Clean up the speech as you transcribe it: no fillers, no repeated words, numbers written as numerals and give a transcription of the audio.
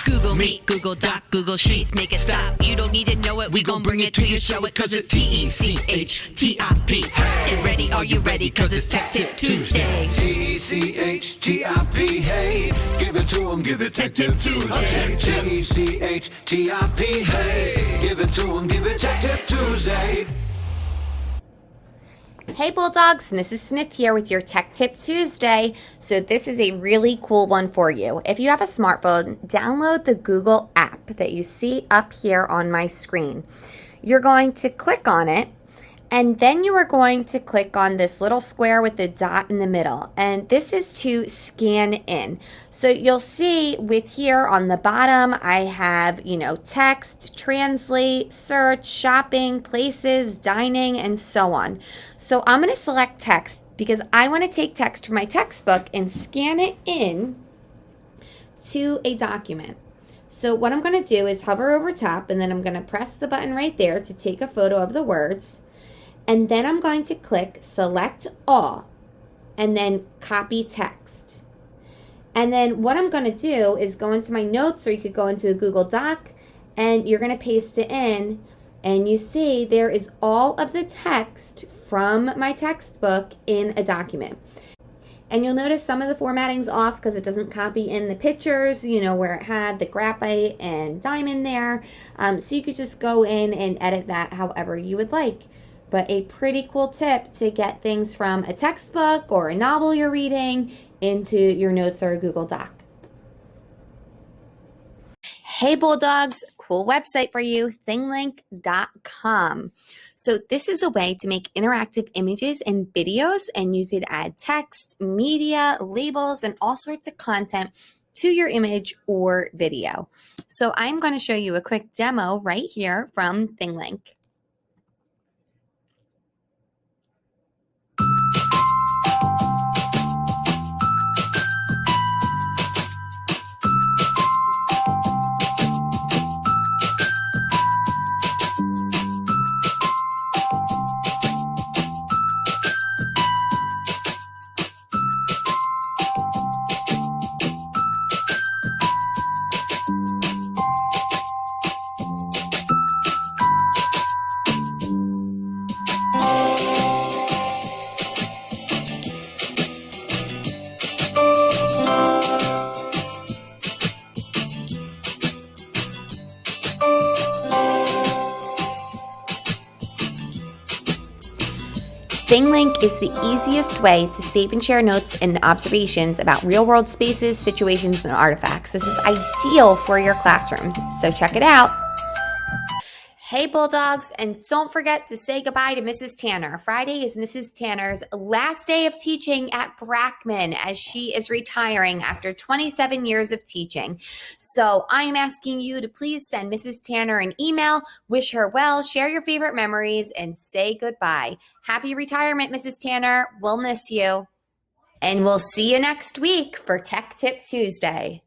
Google Meet, Google Doc, Google Sheets, make it stop. You don't need to know it, we gon' bring it to you, show it, cause it's T-E-C-H-T-I-P. Get ready, are you ready, cause it's Tech Tip Tuesday. T-E-C-H-T-I-P, hey, give it to 'em, give it Tech Tip Tuesday. T-E-C-H-T-I-P, hey, give it to 'em, give it Tech Tip Tuesday. Hey Bulldogs, Mrs. Smith here with your Tech Tip Tuesday. So this is a really cool one for you. If you have a smartphone, download the Google app that you see up here on my screen. You're going to click on it, and then you are going to click on this little square with the dot in the middle, and this is to scan in. So you'll see with here on the bottom, I have, text, translate, search, shopping, places, dining, and so on. So I'm going to select text because I want to take text from my textbook and scan it in to a document. So what I'm going to do is hover over top, and then I'm going to press the button right there to take a photo of the words. And then I'm going to click Select All, and then Copy Text. And then what I'm going to do is go into my notes, or you could go into a Google Doc, and you're going to paste it in. And you see there is all of the text from my textbook in a document. And you'll notice some of the formatting's off because it doesn't copy in the pictures, where it had the graphite and diamond there. So you could just go in and edit that however you would like. But a pretty cool tip to get things from a textbook or a novel you're reading into your notes or a Google Doc. Hey Bulldogs, cool website for you, thinglink.com. So this is a way to make interactive images and videos, and you could add text, media, labels, and all sorts of content to your image or video. So I'm going to show you a quick demo right here from ThingLink. ThingLink is the easiest way to save and share notes and observations about real-world spaces, situations, and artifacts. This is ideal for your classrooms, so check it out. Hey Bulldogs, and don't forget to say goodbye to Mrs. Tanner. Friday is Mrs. Tanner's last day of teaching at Brackman as she is retiring after 27 years of teaching. So I am asking you to please send Mrs. Tanner an email, wish her well, share your favorite memories, and say goodbye. Happy retirement, Mrs. Tanner. We'll miss you. And we'll see you next week for Tech Tip Tuesday.